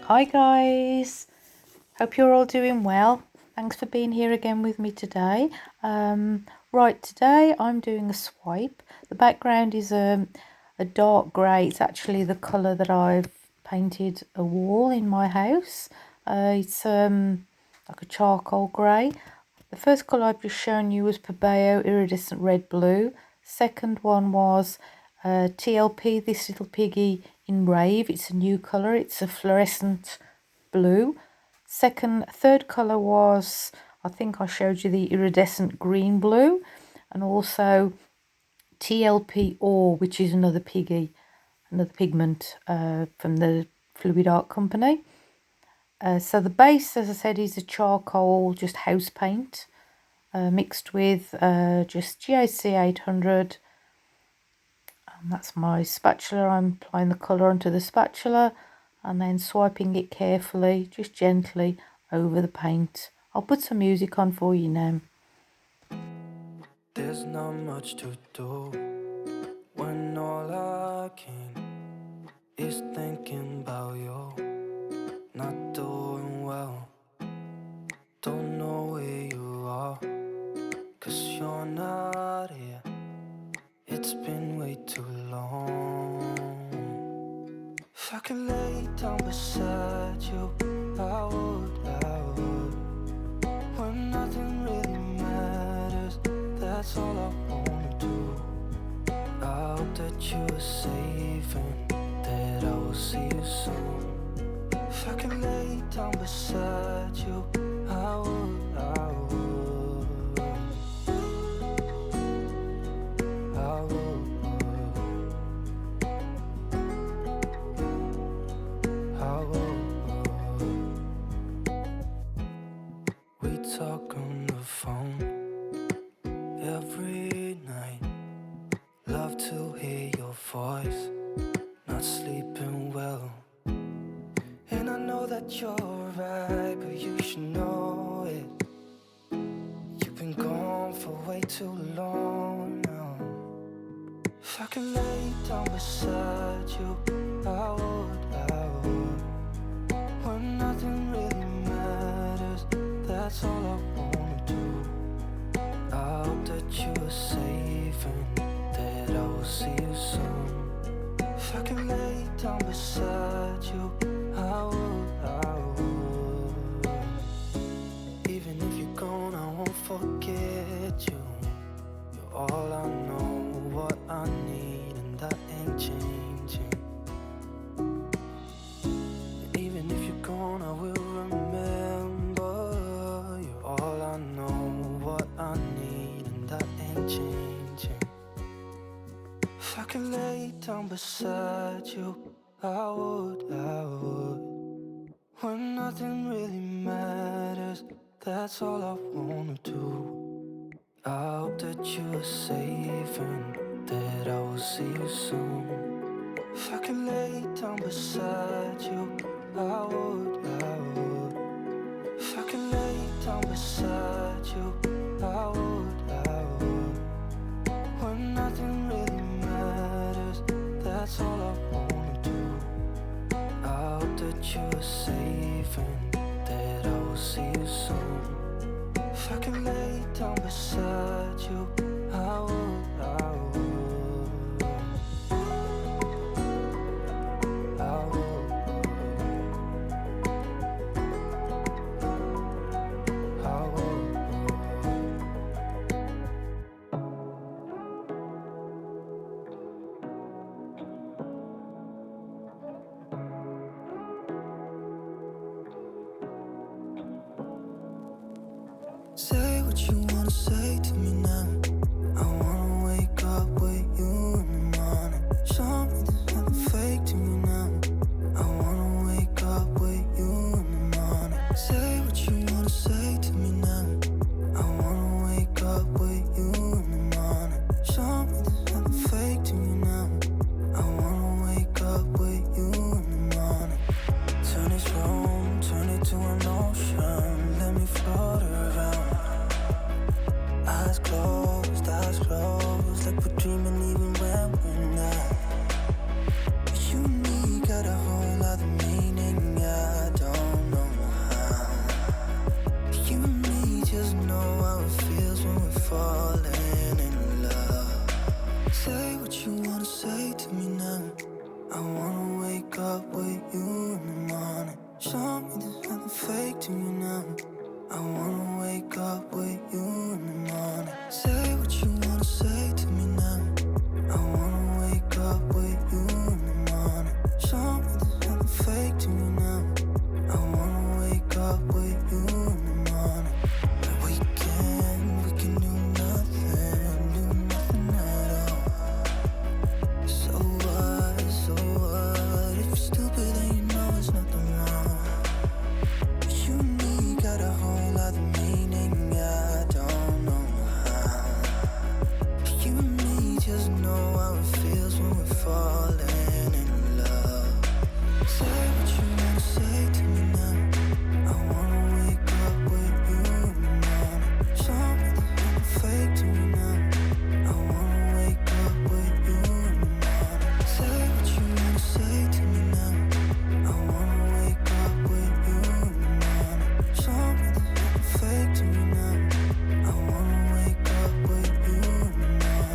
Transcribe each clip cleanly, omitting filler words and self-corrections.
Hi guys, hope you're all doing well. Thanks for being here again with me today. Right, today I'm doing a swipe. The background is a dark grey. It's actually the colour that I've painted a wall in my house. It's like a charcoal grey. The first colour I've just shown you was Pebeo Iridescent Red Blue. Second one was TLP, this little piggy in Rave. It's a new colour. It's a fluorescent blue. Third colour was, I think I showed you the iridescent green blue, and also TLP Ore, which is another piggy, another pigment from the Fluid Art company. So the base, as I said, is a charcoal, just house paint, mixed with just GAC 800. That's my spatula. I'm applying the colour onto the spatula and then swiping it carefully, just gently over the paint. I'll put some music on for you now. There's not much to do when all I can is thinking about you. Not doing well, don't know where you are, 'cause you're not here. It's been way too long. If I could lay down beside you, I would. When nothing really matters, that's all I wanna do. I hope that you are safe and that I will see you soon. If I could lay down beside you, I would. We talk on the phone every night. Love to hear your voice. Not sleeping well, and I know that you're right, but you should know it. You've been gone for way too long now. If I could lay down beside you, I would. When nothing really matters, that's all I wanna do. I hope that you are safe and that I will see you soon. If I could lay down beside you, I would. Even if you're gone, I won't forget you. You're all I know, what I need, and that ain't changing. And even if you're gone, I will remember. You're all I know, what I need, and that ain't changing. If I could lay down beside you, I would. When nothing really matters, that's all I wanna do. I hope that you are safe and that I will see you soon. If I could lay down beside you, I would. If I could lay down beside you, I would. When nothing really matters, that's all I wanna do. I hope that you are safe and that I will see you soon. If I could lay down beside you, I would. Say what you wanna say to me now. I wanna wake up with you in the morning. Show me there's nothing fake to me now. I wanna wake up with you in the morning. Say what you wanna say to me now. I wanna wake up with you in the morning. Show me there's nothing fake to me now. I wanna wake up with you in the morning. Turn this room, turn it to an ocean. Let me float around. Eyes closed, like we're dreaming even when we're not. falling in love. Say what you wanna say to me now. I wanna wake up with you now. Show me that you're fake to me now. I wanna wake up with you now. Say what you wanna say to me now. I wanna wake up with you now. Show me that you're fake to me now. I wanna wake up with you now.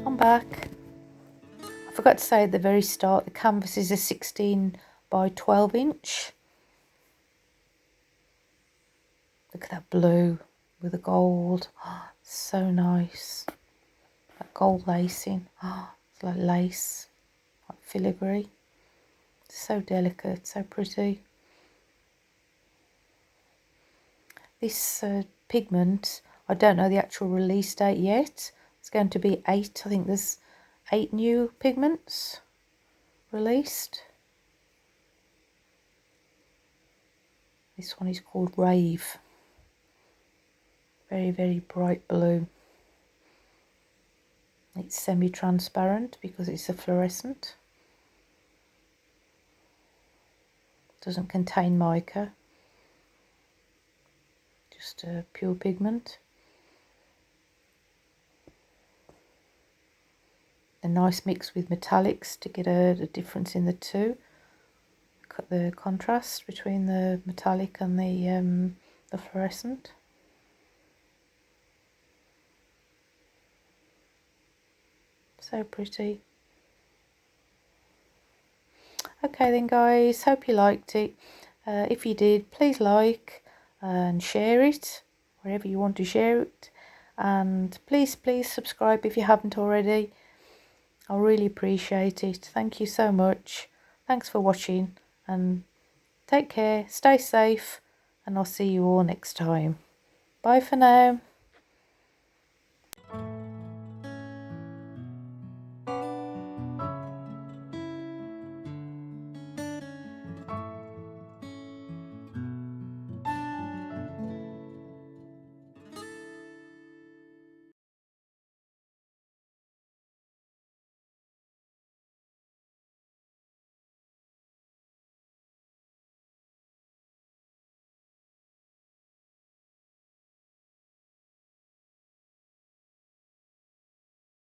I'm back. I forgot to say at the very start, the canvas is a 16 by 12 inch. Look at that blue with the gold. Oh, so nice. That gold lacing. Oh, it's like lace, like filigree. So delicate, so pretty. This pigment, I don't know the actual release date yet. It's going to be 8. I think there's 8 new pigments. released. This one is called Rave. Very, very bright blue. It's semi-transparent because it's a fluorescent. Doesn't contain mica. Just a pure pigment. A nice mix with metallics to get a difference in the two. Cut the contrast between the metallic and the fluorescent. So pretty. Okay then guys, hope you liked it. If you did, please like and share it wherever you want to share it, and please subscribe if you haven't already. I'll really appreciate it. Thank you so much. Thanks for watching, and take care, stay safe, and I'll see you all next time. Bye for now.